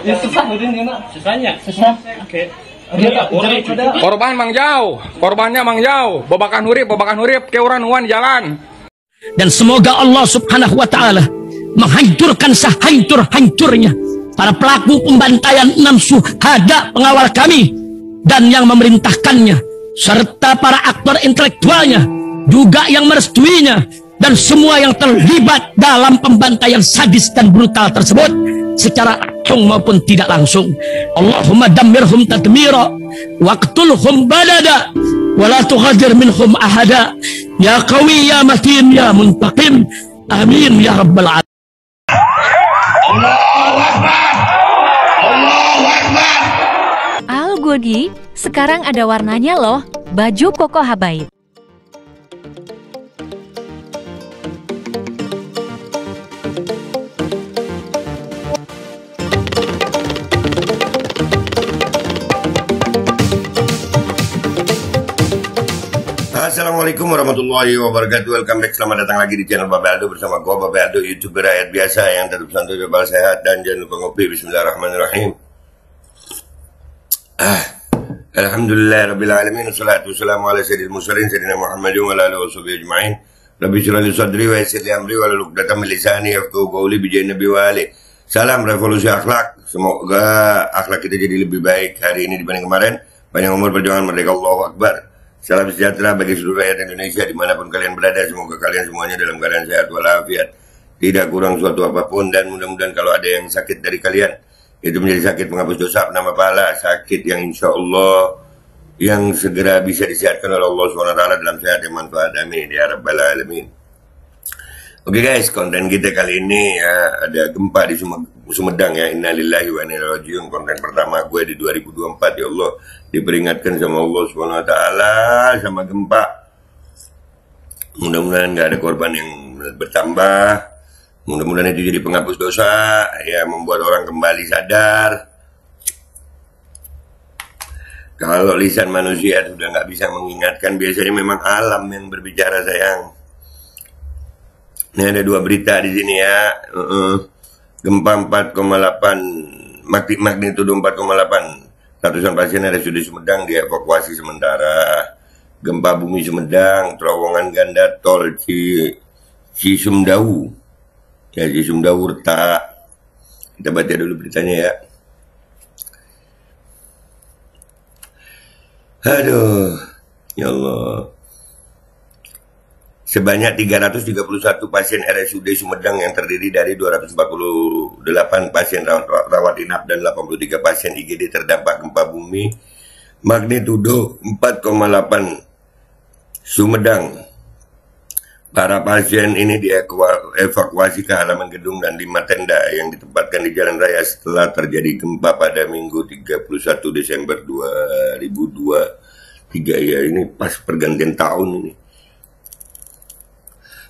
Ya susah udin ya nak. Susahnya. Susah. Oke. Korban mang jauh, korbannya mang jauh. Babakan hurip ke orang wan jalan. Dan semoga Allah subhanahu wa ta'ala menghancurkan sehancur-hancurnya para pelaku pembantaian 6 syuhada pengawal kami dan yang memerintahkannya, serta para aktor intelektualnya juga yang merestuinya, dan semua yang terlibat dalam pembantaian sadis dan brutal tersebut secara langsung maupun tidak langsung. Allahumma dammirhum tadmira waqtulhum balada wala tughadir minhum ahada ya qawi ya matin ya muntaqim amin ya rabbal alamin. Allahu Akbar, Allahu Akbar. Al Godi, sekarang ada warnanya loh, baju koko habaib. Assalamualaikum warahmatullahi wabarakatuh. Welcome back, selamat datang lagi di channel Babe Aldo bersama gua Babe Aldo, YouTuber rakyat biasa yang tetap santuy, bebal sehat, dan jangan lupa ngopi. Bismillahirrahmanirrahim. Alhamdulillah rabbil alamin, wassalatu wassalamu ala sayyidil mursalin sayyidina Muhammadin wa ala alihi washabihi ajma'in. Rabbi shrah li sadri wa yassir li amri wa hlul 'uqdatam min lisani yafqahu qawli bi jahi nabi wa ali. Salam revolusi akhlak. Semoga akhlak kita jadi lebih baik hari ini dibanding kemarin. Panjang umur, perjuangan, merdeka, Allahu Akbar. Salam sejahtera bagi seluruh rakyat Indonesia dimanapun kalian berada. Semoga kalian semuanya dalam keadaan sehat walafiat, tidak kurang suatu apapun, dan mudah-mudahan kalau ada yang sakit dari kalian, itu menjadi sakit penghapus dosa, penambah pahala, sakit yang insya Allah yang segera bisa disehatkan oleh Allah SWT dalam sehat yang manfaat. Amin ya rabbal alamin. Oke guys, konten kita kali ini ada gempa di Sumedang ya. Innalillahi wa inna ilaihi rajiun. Konten pertama gue di 2024 ya Allah, diperingatkan sama Allah SWT sama gempa. Mudah-mudahan gak ada korban yang bertambah. Mudah-mudahan itu jadi penghapus dosa ya, membuat orang kembali sadar kalau lisan manusia sudah gak bisa mengingatkan. Biasanya memang alam yang berbicara sayang. Ini ada dua berita di sini ya. Gempa 4,8 magnitudo 4,8. Ratusan pasien RSUD Sumedang dievakuasi sementara. Gempa bumi Sumedang, terowongan ganda tol Cisumdawu. Ya, Cisumdawu retak. Kita baca dulu beritanya ya. Aduh, ya Allah. Sebanyak 331 pasien RSUD Sumedang yang terdiri dari 248 pasien rawat inap dan 83 pasien IGD terdampak gempa bumi magnitudo 4,8 Sumedang. Para pasien ini dievakuasi ke halaman gedung dan 5 tenda yang ditempatkan di jalan raya setelah terjadi gempa pada Minggu 31 Desember 2023 ya. Ini pas pergantian tahun ini.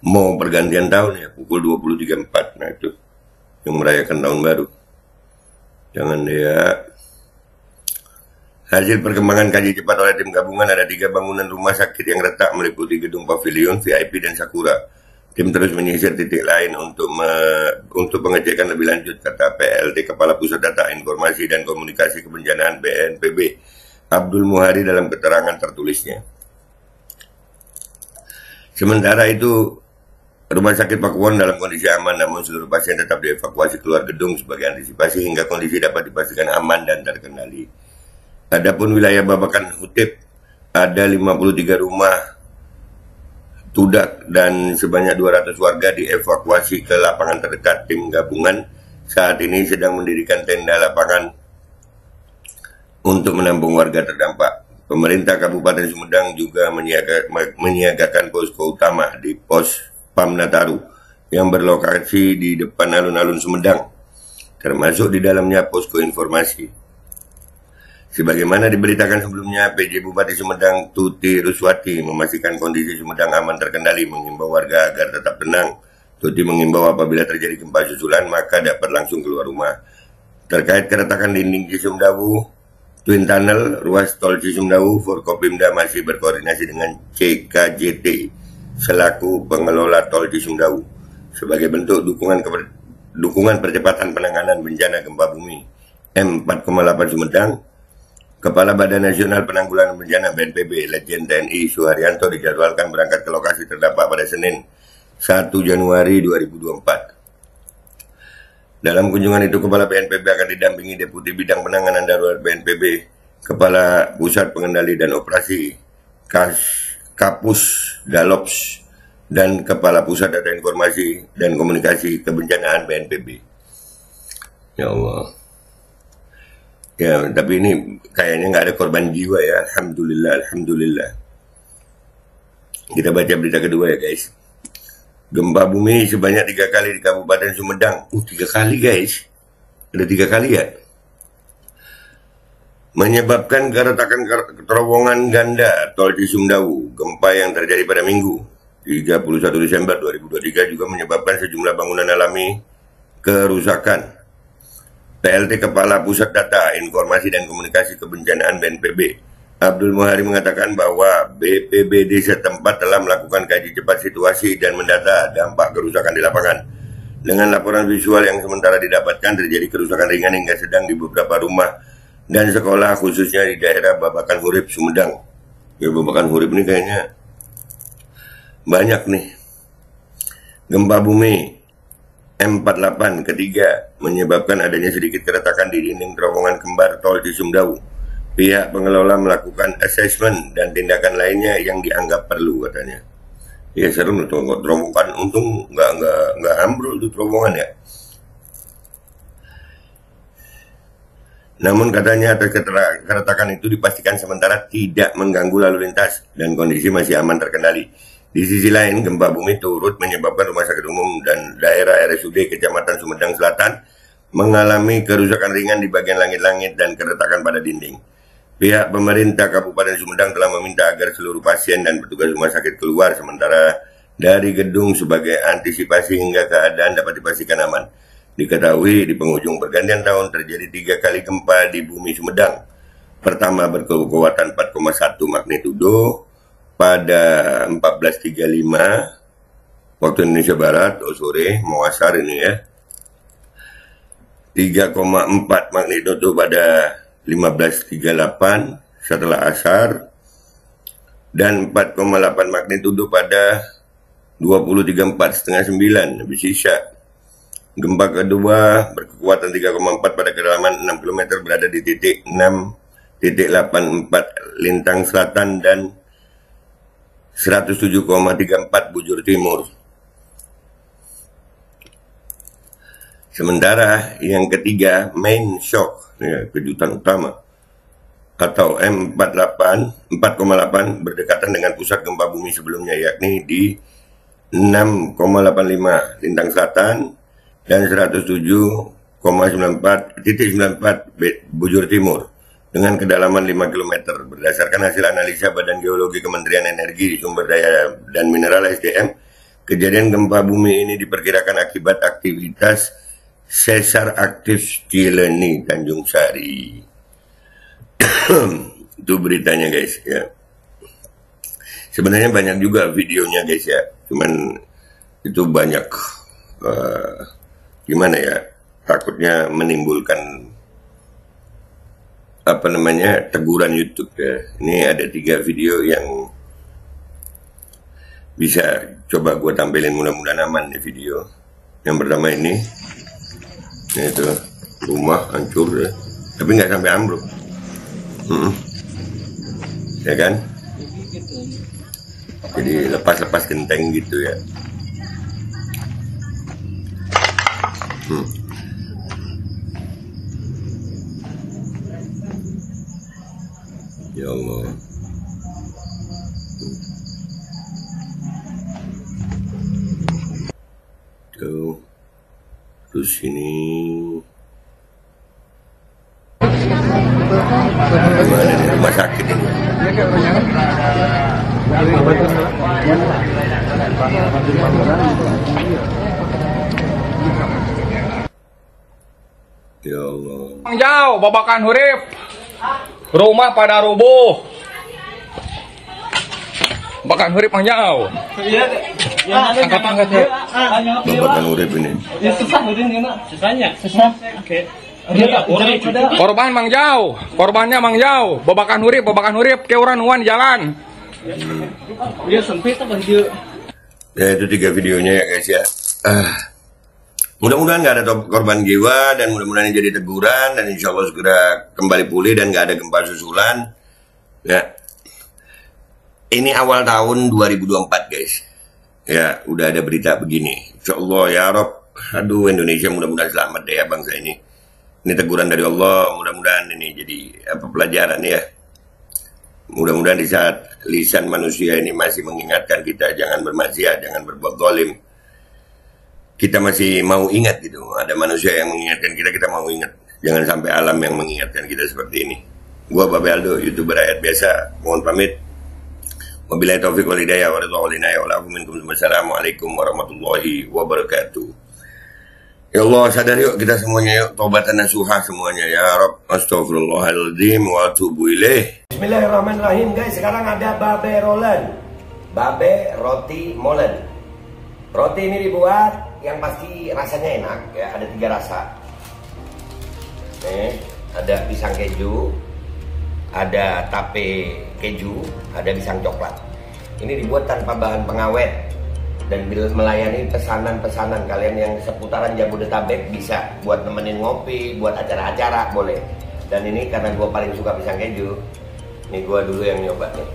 Mau pergantian tahun ya, pukul 23.04. Nah itu yang merayakan tahun baru. Jangan ya. Hasil perkembangan kaji cepat oleh tim gabungan, ada 3 bangunan rumah sakit yang retak meliputi gedung pavilion, VIP, dan Sakura. Tim terus menyisir titik lain untuk pengecekan lebih lanjut, kata PLT Kepala Pusat Data Informasi dan Komunikasi Kebencanaan BNPB Abdul Muhari dalam keterangan tertulisnya. Sementara itu, Rumah Sakit Pakuwon dalam kondisi aman, namun seluruh pasien tetap dievakuasi keluar gedung sebagai antisipasi hingga kondisi dapat dipastikan aman dan terkendali. Adapun wilayah Babakan Hutip, ada 53 rumah tudak dan sebanyak 200 warga dievakuasi ke lapangan terdekat. Tim gabungan saat ini sedang mendirikan tenda lapangan untuk menampung warga terdampak. Pemerintah Kabupaten Sumedang juga menyiagakan posko utama di pos Pam Nataru yang berlokasi di depan alun-alun Sumedang, termasuk di dalamnya posko informasi. Sebagaimana diberitakan sebelumnya, PJ Bupati Sumedang Tuti Ruswati memastikan kondisi Sumedang aman terkendali, mengimbau warga agar tetap tenang. Tuti mengimbau apabila terjadi gempa susulan maka dapat langsung keluar rumah. Terkait keretakan dinding Cisumdawu Twin Tunnel, ruas tol Cisumdawu, Forkopimda masih berkoordinasi dengan CKJT selaku pengelola tol Cisumdawu sebagai bentuk dukungan percepatan penanganan bencana gempa bumi M4,8 Sumedang, Kepala Badan Nasional Penanggulangan Bencana BNPB, Letjen TNI Suharyanto dijadwalkan berangkat ke lokasi terdampak pada Senin 1 Januari 2024. Dalam kunjungan itu, Kepala BNPB akan didampingi Deputi Bidang Penanganan Darurat BNPB, Kepala Pusat Pengendali dan Operasi Kapus Dalops, dan Kepala Pusat Data Informasi dan Komunikasi Kebencanaan BNPB. Ya Allah. Ya, tapi ini kayaknya nggak ada korban jiwa ya. Alhamdulillah, alhamdulillah. Kita baca berita kedua ya guys. Gempa bumi sebanyak 3 kali di Kabupaten Sumedang. 3 kali guys. Ada 3 kali ya. Menyebabkan keretakan terowongan ganda tol Cisumdawu. Gempa yang terjadi pada Minggu 31 Desember 2023 juga menyebabkan sejumlah bangunan alami kerusakan. PLT Kepala Pusat Data, Informasi dan Komunikasi Kebencanaan BNPB, Abdul Muhari mengatakan bahwa BPBD setempat telah melakukan kaji cepat situasi dan mendata dampak kerusakan di lapangan. Dengan laporan visual yang sementara didapatkan, terjadi kerusakan ringan hingga sedang di beberapa rumah dan sekolah, khususnya di daerah Babakan Hurip, Sumedang. Ya, Babakan Hurip ini kayaknya banyak nih. Gempa bumi M48 ketiga menyebabkan adanya sedikit keretakan di dinding terowongan kembar tol Cisumdawu. Pihak pengelola melakukan asesmen dan tindakan lainnya yang dianggap perlu, katanya. Ya serem tuh terowongan, untung nggak ambrol tuh terowongan ya. Namun katanya atas keretakan itu dipastikan sementara tidak mengganggu lalu lintas dan kondisi masih aman terkendali. Di sisi lain, gempa bumi turut menyebabkan Rumah Sakit Umum dan daerah RSUD Kecamatan Sumedang Selatan mengalami kerusakan ringan di bagian langit-langit dan keretakan pada dinding. Pihak pemerintah Kabupaten Sumedang telah meminta agar seluruh pasien dan petugas rumah sakit keluar sementara dari gedung sebagai antisipasi hingga keadaan dapat dipastikan aman. Diketahui di penghujung pergantian tahun terjadi 3 kali gempa di bumi Sumedang. Pertama berkekuatan 4,1 magnitudo pada 14.35 waktu Indonesia Barat, sore, mau asar ini ya. 3,4 magnitudo pada 15.38 setelah asar, dan 4,8 magnitudo pada 20.34 setengah 9 habis isya. Gempa kedua berkekuatan 3,4 pada kedalaman 6 km berada di titik 6.84 Lintang Selatan dan 107,34 Bujur Timur. Sementara yang ketiga, main shock, ya, kejutan utama, atau M4,8 berdekatan dengan pusat gempa bumi sebelumnya, yakni di 6,85 Lintang Selatan dan 107,94 Bujur Timur dengan kedalaman 5 km. Berdasarkan hasil analisa Badan Geologi Kementerian Energi, Sumber Daya dan Mineral SDM, kejadian gempa bumi ini diperkirakan akibat aktivitas sesar aktif Cileni, Tanjung Sari. Itu beritanya guys ya. Sebenarnya banyak juga videonya guys ya, cuman itu banyak gimana ya, takutnya menimbulkan teguran YouTube ya. Ini ada 3 video yang bisa coba gue tampilin, mudah-mudahan aman nih video. Yang pertama ini itu rumah hancur ya, tapi nggak sampai ambruk, ya kan? Jadi lepas-lepas genteng gitu ya. Ya Allah. Tuh. Terus ini gimana nih rumah sakit ini? Ya Allah. Jauh, Babakan Hurip. Rumah pada rubuh. Babakan Hurip jauh. Angkat ya. Babakan Hurip ini. Ya susah udah nih, Mak. Susahnya? Susah. Oke. Korban mang jauh, korbannya mang jauh. Babakan hurip ke orang uan jalan. Ya itu 3 videonya ya guys ya. Mudah-mudahan nggak ada korban jiwa dan mudah-mudahan ini jadi teguran dan insya Allah segera kembali pulih dan nggak ada gempa susulan. Ya, ini awal tahun 2024 guys. Ya, udah ada berita begini. Insya Allah ya Rob. Aduh Indonesia mudah-mudahan selamat deh ya bangsa ini. Ini teguran dari Allah. Mudah-mudahan ini jadi pelajaran ya. Mudah-mudahan di saat lisan manusia ini masih mengingatkan kita jangan bermaksiat, jangan berbuat zalim. Kita masih mau ingat gitu. Ada manusia yang mengingatkan kita, kita mau ingat. Jangan sampai alam yang mengingatkan kita seperti ini. Gua Babe Aldo, YouTuber rakyat biasa. Mohon pamit. Wabillahi taufiq wal hidayah wa ridha wal inayah wa Assalamualaikum warahmatullahi wabarakatuh. Ya Allah, sadar yuk kita semuanya yuk, taubatan nasuha semuanya ya Rabb. Astagfirullahaladzim wa atubu ilaih. Bismillahirrahmanirrahim guys, sekarang ada Babe Rolen. Babe roti molen. Roti ini dibuat yang pasti rasanya enak ya, ada 3 rasa. Nih, ada pisang keju, ada tape keju, ada pisang coklat. Ini dibuat tanpa bahan pengawet. Dan bila melayani pesanan-pesanan kalian yang seputaran Jabodetabek bisa buat nemenin ngopi, buat acara-acara boleh. Dan ini karena gue paling suka pisang keju, nih gue dulu yang nyoba nih.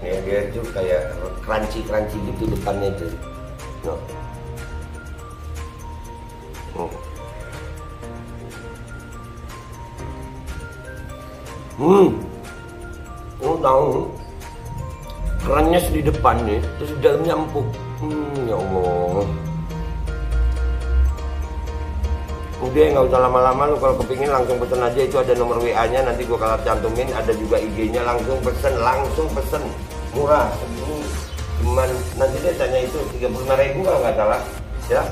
Nih dia tuh kayak crunchy gitu depannya tuh. Tahu kerannya di depan nih, terus di dalamnya empuk. Ya Allah. Udah nggak usah lama-lama, lu kalau kepingin langsung pesen aja, itu ada nomor WA-nya, nanti gua kalau cantumin, ada juga IG-nya, langsung pesen, murah segini, cuman nanti dia tanya itu 35.000 kalau nggak salah, ya.